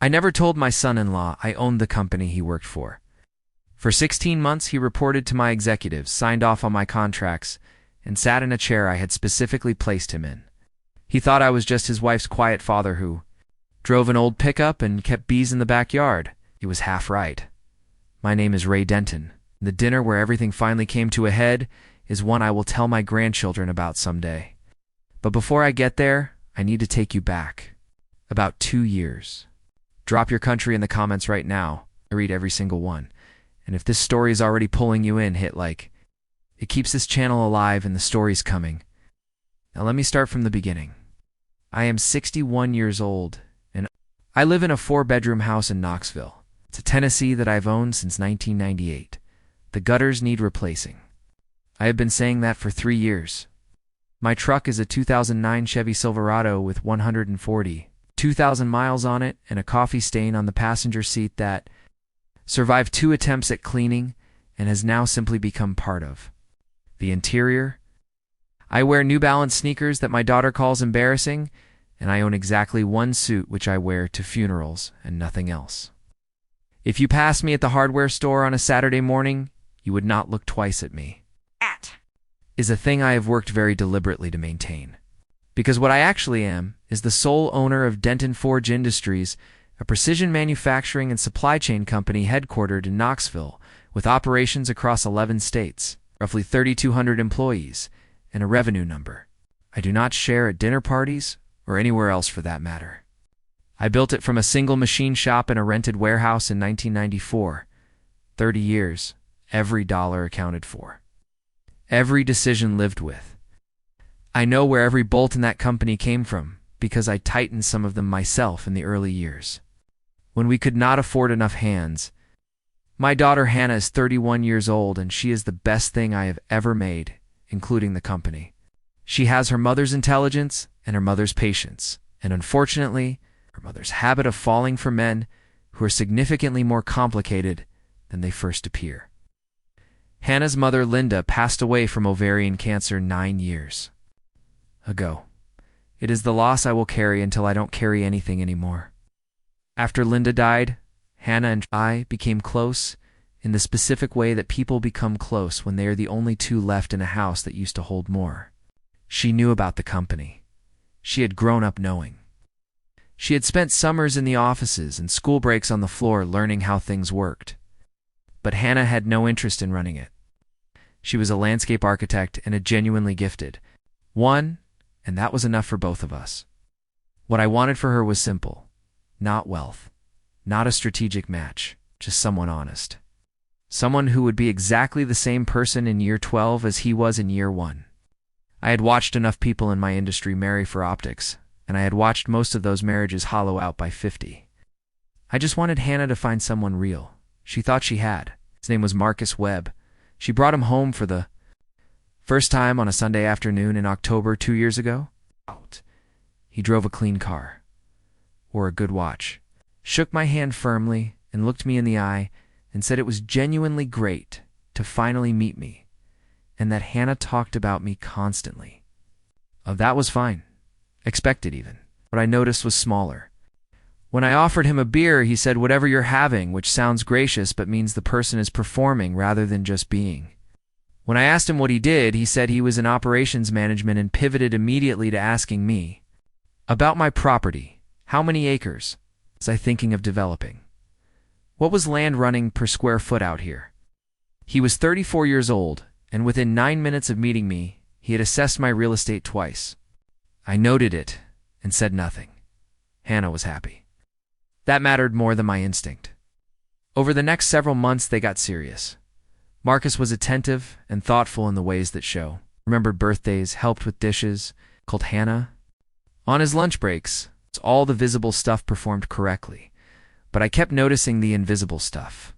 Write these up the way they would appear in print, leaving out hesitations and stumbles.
I never told my son-in-law I owned the company he worked for. For 16 months, he reported to my executives, signed off on my contracts, and sat in a chair I had specifically placed him in. He thought I was just his wife's quiet father who drove an old pickup and kept bees in the backyard. He was half right. My name is Ray Denton. The dinner where everything finally came to a head is one I will tell my grandchildren about someday. But before I get there, I need to take you back. About 2 years. Drop your country in the comments right now. I read every single one. And if this story is already pulling you in, hit like. It keeps this channel alive and the story's coming. Now let me start from the beginning. I am 61 years old, and I live in a 4-bedroom house in Knoxville. It's a Tennessee that I've owned since 1998. The gutters need replacing. I have been saying that for 3 years. My truck is a 2009 Chevy Silverado with 142,000 miles on it and a coffee stain on the passenger seat that survived 2 attempts at cleaning and has now simply become part of. The interior? I wear New Balance sneakers that my daughter calls embarrassing, and I own exactly 1 suit which I wear to funerals and nothing else. If you passed me at the hardware store on a Saturday morning, you would not look twice at me. That is a thing I have worked very deliberately to maintain. Because what I actually am is the sole owner of Denton Forge Industries, a precision manufacturing and supply chain company headquartered in Knoxville, with operations across 11 states, roughly 3,200 employees, and a revenue number I do not share at dinner parties or anywhere else for that matter. I built it from a single machine shop in a rented warehouse in 1994. 30 years, every dollar accounted for. Every decision lived with. I know where every bolt in that company came from because I tightened some of them myself in the early years. When we could not afford enough hands. My daughter Hannah is 31 years old and she is the best thing I have ever made, including the company. She has her mother's intelligence and her mother's patience, and unfortunately, her mother's habit of falling for men who are significantly more complicated than they first appear. Hannah's mother, Linda, passed away from ovarian cancer 9 years ago. It is the loss I will carry until I don't carry anything anymore. After Linda died, Hannah and I became close in the specific way that people become close when they are the only 2 left in a house that used to hold more. She knew about the company. She had grown up knowing. She had spent summers in the offices and school breaks on the floor learning how things worked. But Hannah had no interest in running it. She was a landscape architect and a genuinely gifted one, and that was enough for both of us. What I wanted for her was simple. Not wealth. Not a strategic match. Just someone honest. Someone who would be exactly the same person in year 12 as he was in year 1. I had watched enough people in my industry marry for optics, and I had watched most of those marriages hollow out by 50. I just wanted Hannah to find someone real. She thought she had. His name was Marcus Webb. She brought him home for the first time on a Sunday afternoon in October 2 years ago. He drove a clean car. Wore a good watch. Shook my hand firmly and looked me in the eye and said it was genuinely great to finally meet me, and that Hannah talked about me constantly. That was fine. Expected even. What I noticed was smaller. When I offered him a beer, he said whatever you're having, which sounds gracious but means the person is performing rather than just being. When I asked him what he did, he said he was in operations management and pivoted immediately to asking me about my property. How many acres was I thinking of developing? What was land running per square foot out here? He was 34 years old, and within 9 minutes of meeting me, he had assessed my real estate twice. I noted it and said nothing. Hannah was happy. That mattered more than my instinct. Over the next several months, they got serious. Marcus was attentive and thoughtful in the ways that show. Remembered birthdays, helped with dishes, called Hannah. On his lunch breaks, all the visible stuff performed correctly, but I kept noticing the invisible stuff.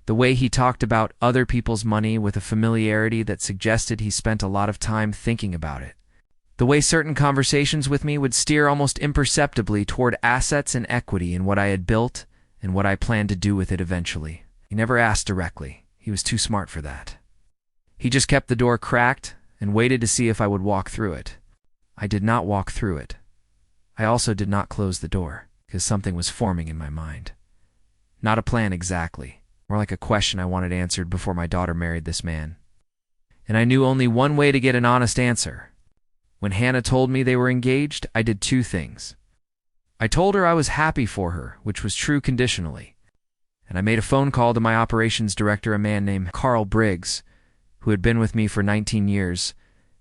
The way he talked about other people's money with a familiarity that suggested he spent a lot of time thinking about it. The way certain conversations with me would steer almost imperceptibly toward assets and equity in what I had built and what I planned to do with it eventually. He never asked directly. He was too smart for that. He just kept the door cracked and waited to see if I would walk through it. I did not walk through it. I also did not close the door. because something was forming in my mind. Not a plan exactly, more like a question I wanted answered before my daughter married this man. And I knew only one way to get an honest answer. When Hannah told me they were engaged, I did two things. I told her I was happy for her, which was true conditionally. And I made a phone call to my operations director, a man named Carl Briggs, who had been with me for 19 years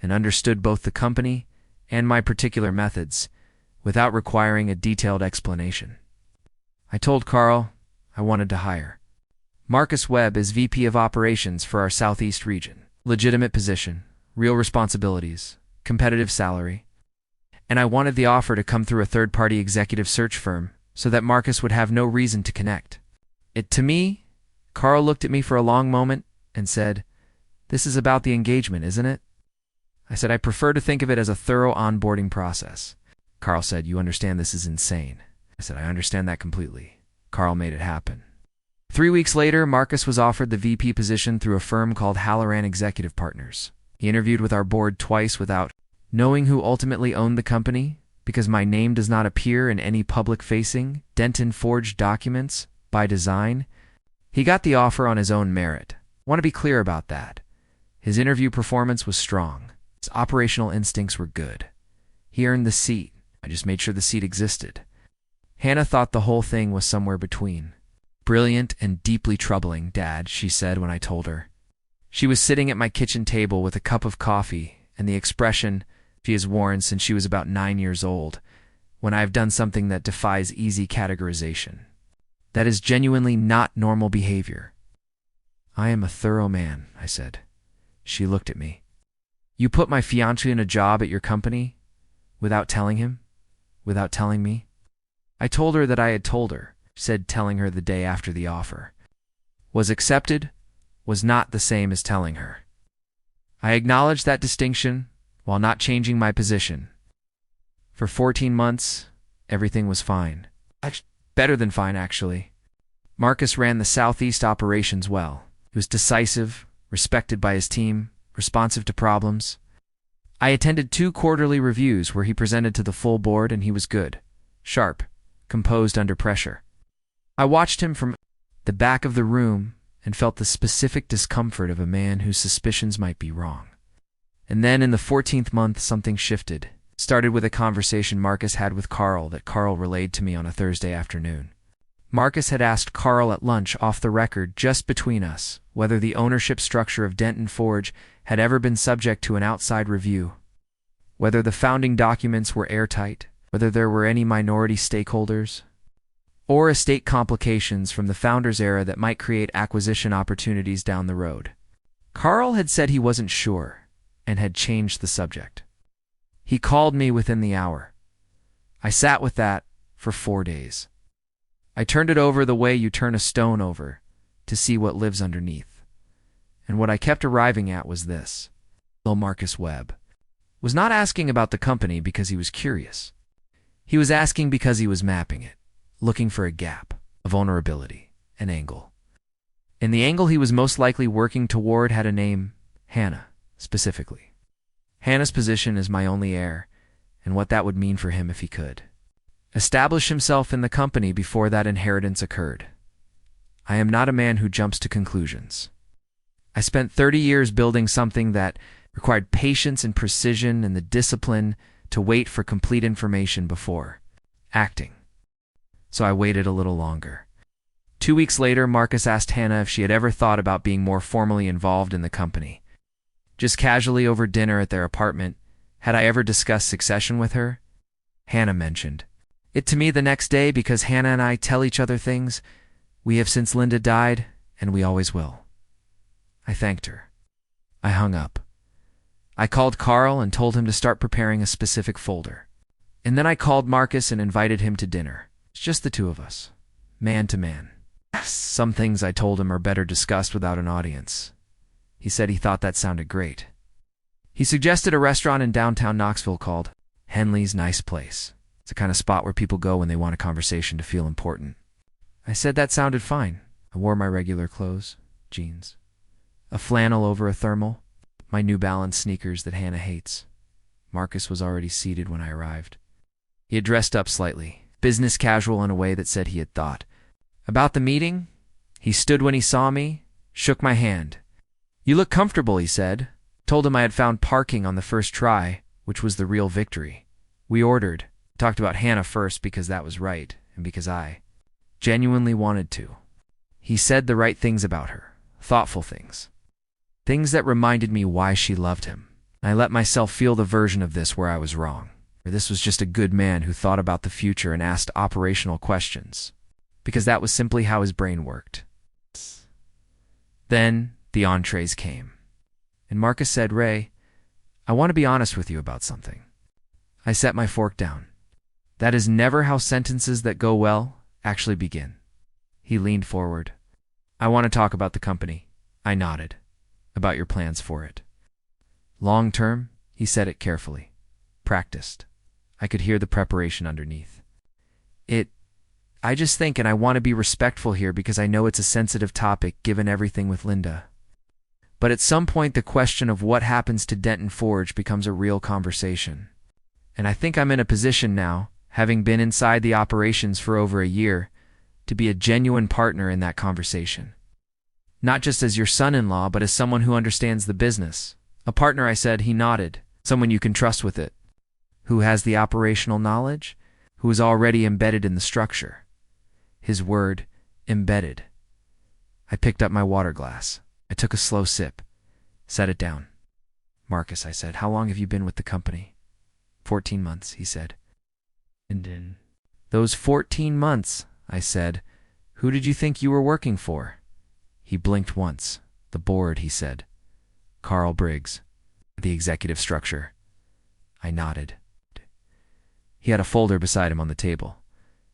and understood both the company and my particular methods without requiring a detailed explanation. I told Carl I wanted to hire Marcus Webb as VP of Operations for our Southeast region. Legitimate position, real responsibilities, competitive salary. And I wanted the offer to come through a third-party executive search firm so that Marcus would have no reason to connect. To me, Carl looked at me for a long moment and said, "This is about the engagement, isn't it?" I said, "I prefer to think of it as a thorough onboarding process." Carl said, "You understand this is insane." I said, "I understand that completely." Carl made it happen. 3 weeks later, Marcus was offered the VP position through a firm called Halloran Executive Partners. He interviewed with our board twice without knowing who ultimately owned the company, because my name does not appear in any public-facing, Denton forged documents by design. He got the offer on his own merit. I want to be clear about that. His interview performance was strong. His operational instincts were good. He earned the seat. I just made sure the seat existed. Hannah thought the whole thing was somewhere between. "Brilliant and deeply troubling, Dad," she said when I told her. She was sitting at my kitchen table with a cup of coffee and the expression she has worn since she was about 9 years old, when I have done something that defies easy categorization. That is genuinely not normal behavior. "I am a thorough man," I said. She looked at me. "You put my fiancé in a job at your company without telling him? Without telling me?" I told her that I had told her, said telling her the day after the offer was accepted was not the same as telling her. I acknowledged that distinction while not changing my position. For 14 months, everything was fine. Better than fine, actually. Marcus ran the Southeast operations well. He was decisive, respected by his team, responsive to problems. I attended 2 quarterly reviews where he presented to the full board, and he was good, sharp, composed under pressure. I watched him from the back of the room and felt the specific discomfort of a man whose suspicions might be wrong. And then in the 14th month, something shifted. It started with a conversation Marcus had with Carl that Carl relayed to me on a Thursday afternoon. Marcus had asked Carl at lunch off the record, just between us, whether the ownership structure of Denton Forge had ever been subject to an outside review, whether the founding documents were airtight, whether there were any minority stakeholders, or estate complications from the founder's era that might create acquisition opportunities down the road. Carl had said he wasn't sure and had changed the subject. He called me within the hour. I sat with that for 4 days. I turned it over the way you turn a stone over to see what lives underneath. And what I kept arriving at was this. Marcus Webb was not asking about the company because he was curious. He was asking because he was mapping it, looking for a gap, a vulnerability, an angle. And the angle he was most likely working toward had a name, Hannah, specifically. Hannah's position as my only heir, and what that would mean for him if he could establish himself in the company before that inheritance occurred. I am not a man who jumps to conclusions. I spent 30 years building something that required patience and precision and the discipline to wait for complete information before acting. So I waited a little longer. 2 weeks later, Marcus asked Hannah if she had ever thought about being more formally involved in the company. Just casually over dinner at their apartment, had I ever discussed succession with her? Hannah mentioned it to me the next day because Hannah and I tell each other things. We have since Linda died, and we always will. I thanked her. I hung up. I called Carl and told him to start preparing a specific folder. And then I called Marcus and invited him to dinner. It's just the two of us, man to man. Some things I told him are better discussed without an audience. He said he thought that sounded great. He suggested a restaurant in downtown Knoxville called Henley's Nice Place. It's the kind of spot where people go when they want a conversation to feel important. I said that sounded fine. I wore my regular clothes, jeans, a flannel over a thermal, my New Balance sneakers that Hannah hates. Marcus was already seated when I arrived. He had dressed up slightly, business casual in a way that said he had thought. About the meeting? He stood when he saw me, shook my hand. "You look comfortable," he said. Told him I had found parking on the first try, which was the real victory. We ordered. Talked about Hannah first because that was right, and because I genuinely wanted to. He said the right things about her, thoughtful things. Things that reminded me why she loved him. I let myself feel the version of this where I was wrong. Or this was just a good man who thought about the future and asked operational questions. Because that was simply how his brain worked. Then the entrees came. And Marcus said, "Ray, I want to be honest with you about something." I set my fork down. That is never how sentences that go well actually begin. He leaned forward. "I want to talk about the company." I nodded. "About your plans for it." "Long term?" He said it carefully. Practiced. I could hear the preparation underneath. I just think, and I want to be respectful here because I know it's a sensitive topic given everything with Linda. But at some point the question of what happens to Denton Forge becomes a real conversation. And I think I'm in a position now, having been inside the operations for over a year, to be a genuine partner in that conversation. Not just as your son-in-law, but as someone who understands the business. A partner, I said. He nodded. Someone you can trust with it. Who has the operational knowledge? Who is already embedded in the structure? His word, embedded. I picked up my water glass. I took a slow sip. Set it down. "Marcus," I said, "how long have you been with the company?" 14 months, he said. "And in those 14 months, I said, "who did you think you were working for?" He blinked once. "The board," he said. "Carl Briggs, the executive structure." I nodded. He had a folder beside him on the table.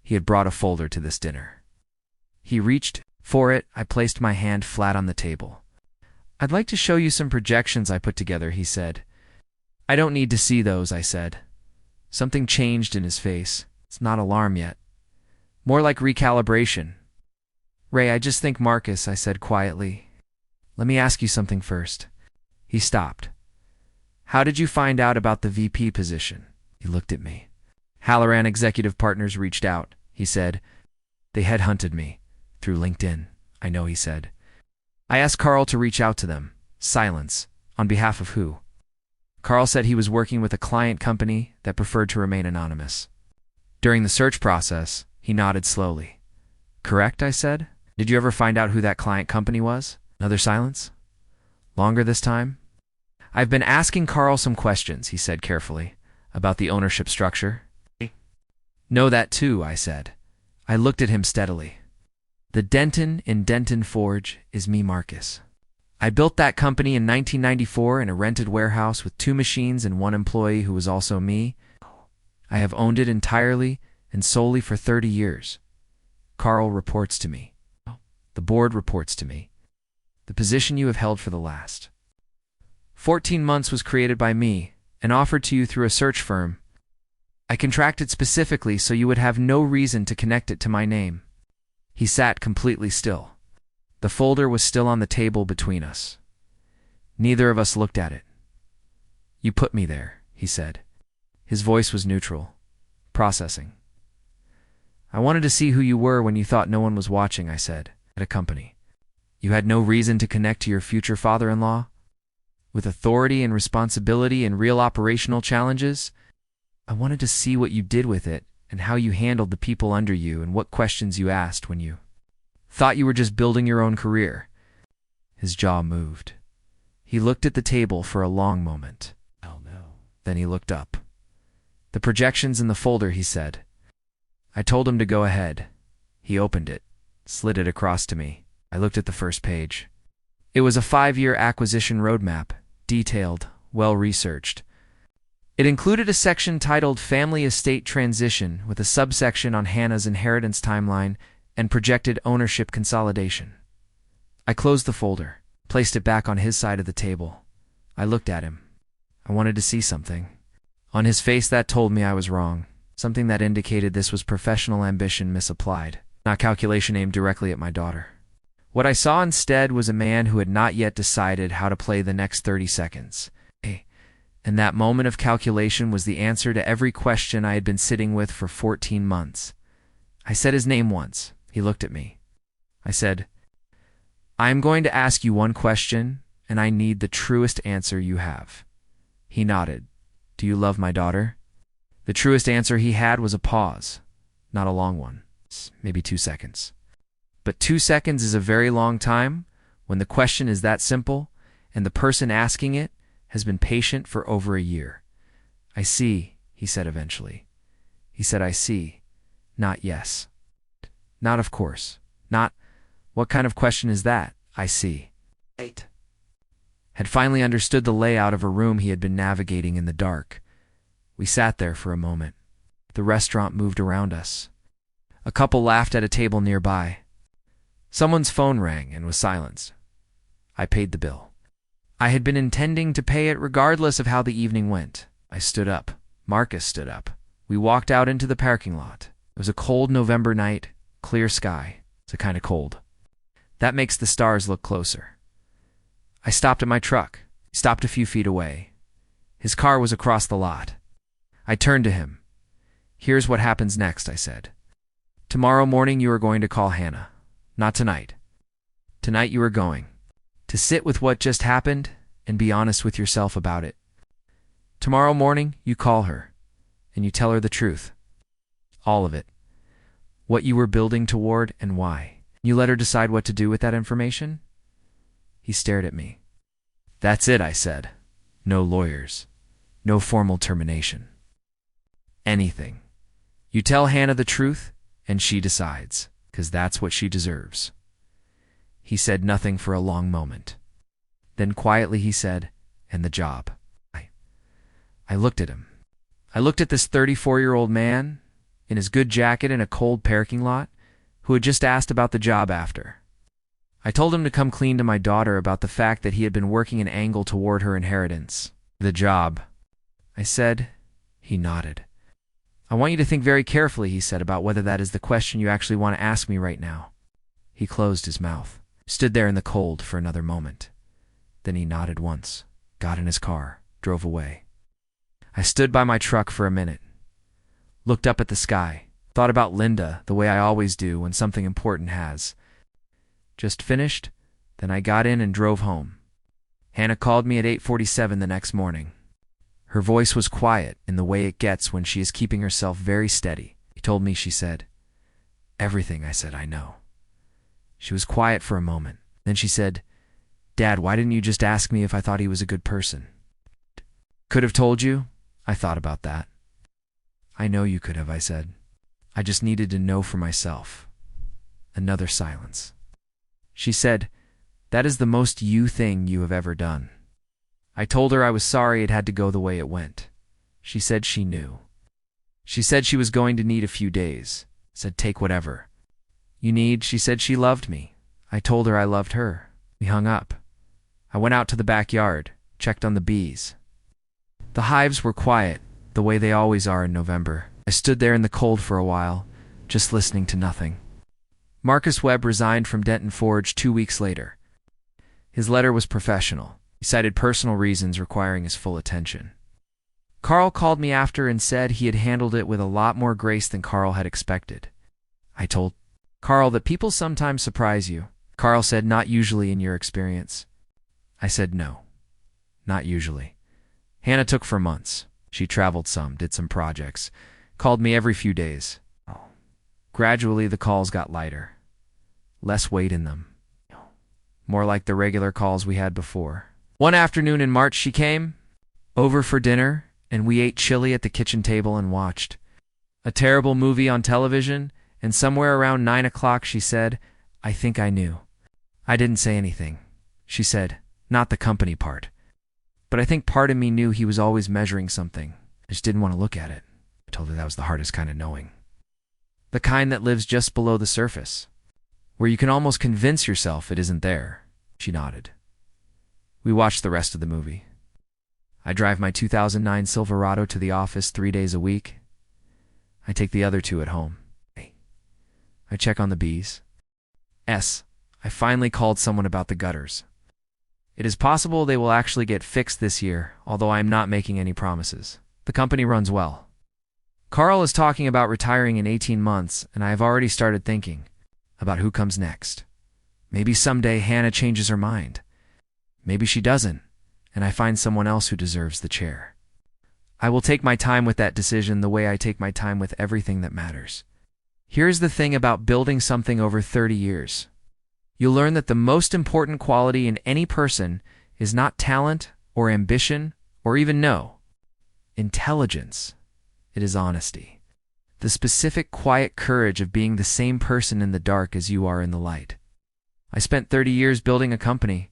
He had brought a folder to this dinner. He reached for it. I placed my hand flat on the table. "I'd like to show you some projections I put together," he said. "I don't need to see those," I said. Something changed in his face. It's not alarm yet. More like recalibration. "Ray, I just think Marcus," I said quietly. "Let me ask you something first." He stopped. "How did you find out about the VP position?" He looked at me. "Halloran Executive Partners reached out," he said. "They headhunted me. Through LinkedIn." "I know," he said. "I asked Carl to reach out to them." Silence. "On behalf of who?" Carl said he was working with a client company that preferred to remain anonymous. "During the search process," he nodded slowly. "Correct," I said. "Did you ever find out who that client company was?" Another silence. Longer this time. "I've been asking Carl some questions," he said carefully, "about the ownership structure." "Know that too," I said. I looked at him steadily. "The Denton in Denton Forge is me, Marcus. I built that company in 1994 in a rented warehouse with 2 machines and 1 employee who was also me. I have owned it entirely and solely for 30 years. Carl reports to me. The board reports to me. The position you have held for the last 14 months was created by me and offered to you through a search firm. I contracted specifically so you would have no reason to connect it to my name." He sat completely still. The folder was still on the table between us. Neither of us looked at it. "You put me there," he said. His voice was neutral. "Processing." "I wanted to see who you were when you thought no one was watching," I said, "at a company. You had no reason to connect to your future father-in-law? With authority and responsibility and real operational challenges? I wanted to see what you did with it and how you handled the people under you and what questions you asked when you thought you were just building your own career." His jaw moved. He looked at the table for a long moment. "Oh no." Then he looked up. "The projections in the folder," he said. I told him to go ahead. He opened it, slid it across to me. I looked at the first page. It was a 5-year acquisition roadmap, detailed, well-researched. It included a section titled Family Estate Transition with a subsection on Hannah's inheritance timeline and projected ownership consolidation. I closed the folder, placed it back on his side of the table. I looked at him. I wanted to see something. On his face that told me I was wrong, something that indicated this was professional ambition misapplied, not calculation aimed directly at my daughter. What I saw instead was a man who had not yet decided how to play the next 30 seconds. And that moment of calculation was the answer to every question I had been sitting with for 14 months. I said his name once. He looked at me. I said, "I am going to ask you one question, and I need the truest answer you have." He nodded. "Do you love my daughter?" The truest answer he had was a pause. Not a long one. Maybe 2 seconds. But 2 seconds is a very long time when the question is that simple and the person asking it has been patient for over a year. "I see," he said eventually. He said, "I see. Not yes. Not of course. Not, what kind of question is that? I see." Had finally understood the layout of a room he had been navigating in the dark. We sat there for a moment. The restaurant moved around us. A couple laughed at a table nearby. Someone's phone rang and was silenced. I paid the bill. I had been intending to pay it regardless of how the evening went. I stood up. Marcus stood up. We walked out into the parking lot. It was a cold November night, clear sky. It's a kind of cold. That makes the stars look closer. I stopped at my truck. He stopped a few feet away. His car was across the lot. I turned to him. "Here's what happens next," I said. "Tomorrow morning you are going to call Hannah. Not tonight. Tonight you are going to sit with what just happened and be honest with yourself about it. Tomorrow morning you call her and you tell her the truth. All of it. What you were building toward and why. You let her decide what to do with that information?" He stared at me. "That's it," I said. "No lawyers. No formal termination. Anything. You tell Hannah the truth and she decides, 'cause that's what she deserves." He said nothing for a long moment. Then quietly he said, "And the job." I looked at him. I looked at this 34-year-old man in his good jacket in a cold parking lot who had just asked about the job after. I told him to come clean to my daughter about the fact that he had been working an angle toward her inheritance. "The job," I said. He nodded. "I want you to think very carefully," he said, "about whether that is the question you actually want to ask me right now." He closed his mouth, stood there in the cold for another moment. Then he nodded once, got in his car, drove away. I stood by my truck for a minute, looked up at the sky, thought about Linda the way I always do when something important has. Just finished, then I got in and drove home. Hannah called me at 8:47 the next morning. Her voice was quiet in the way it gets when she is keeping herself very steady. He told me, she said, "Everything." I said, "I know." She was quiet for a moment. Then she said, "Dad, why didn't you just ask me if I thought he was a good person?" "Could have told you." I thought about that. "I know you could have," I said. "I just needed to know for myself." Another silence. She said, "That is the most you thing you have ever done." I told her I was sorry it had to go the way it went. She said she knew. She said she was going to need a few days. Said, "Take whatever you need." She said she loved me. I told her I loved her. We hung up. I went out to the backyard, checked on the bees. The hives were quiet, the way they always are in November. I stood there in the cold for a while, just listening to nothing. Marcus Webb resigned from Denton Forge 2 weeks later. His letter was professional. He cited personal reasons requiring his full attention. Carl called me after and said he had handled it with a lot more grace than Carl had expected. I told Carl that people sometimes surprise you. Carl said, "Not usually in your experience." I said, "No, not usually." Hannah took for months. She traveled some, did some projects, called me every few days. Gradually, the calls got lighter. Less weight in them. More like the regular calls we had before. One afternoon in March she came over for dinner, and we ate chili at the kitchen table and watched a terrible movie on television, and somewhere around 9 o'clock she said, "I think I knew." I didn't say anything. She said, "Not the company part. But I think part of me knew he was always measuring something. I just didn't want to look at it." I told her that was the hardest kind of knowing. The kind that lives just below the surface, where you can almost convince yourself it isn't there. She nodded. We watched the rest of the movie. I drive my 2009 Silverado to the office 3 days a week. I take the other 2 at home. I check on the bees. I finally called someone about the gutters. It is possible they will actually get fixed this year, although I am not making any promises. The company runs well. Carl is talking about retiring in 18 months, and I have already started thinking about who comes next. Maybe someday Hannah changes her mind. Maybe she doesn't, and I find someone else who deserves the chair. I will take my time with that decision the way I take my time with everything that matters. Here's the thing about building something over 30 years. You'll learn that the most important quality in any person is not talent or ambition or even intelligence. It is honesty. The specific quiet courage of being the same person in the dark as you are in the light. I spent 30 years building a company.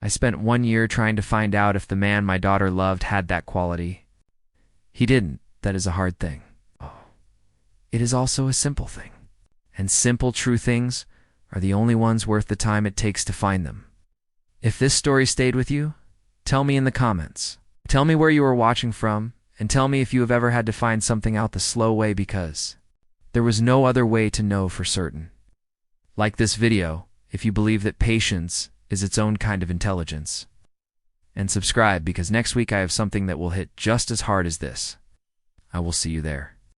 I spent 1 year trying to find out if the man my daughter loved had that quality. He didn't. That is a hard thing. It is also a simple thing. And simple, true things are the only ones worth the time it takes to find them. If this story stayed with you, tell me in the comments. Tell me where you are watching from, and tell me if you have ever had to find something out the slow way because there was no other way to know for certain. Like this video if you believe that patience is its own kind of intelligence. And subscribe because next week I have something that will hit just as hard as this. I will see you there.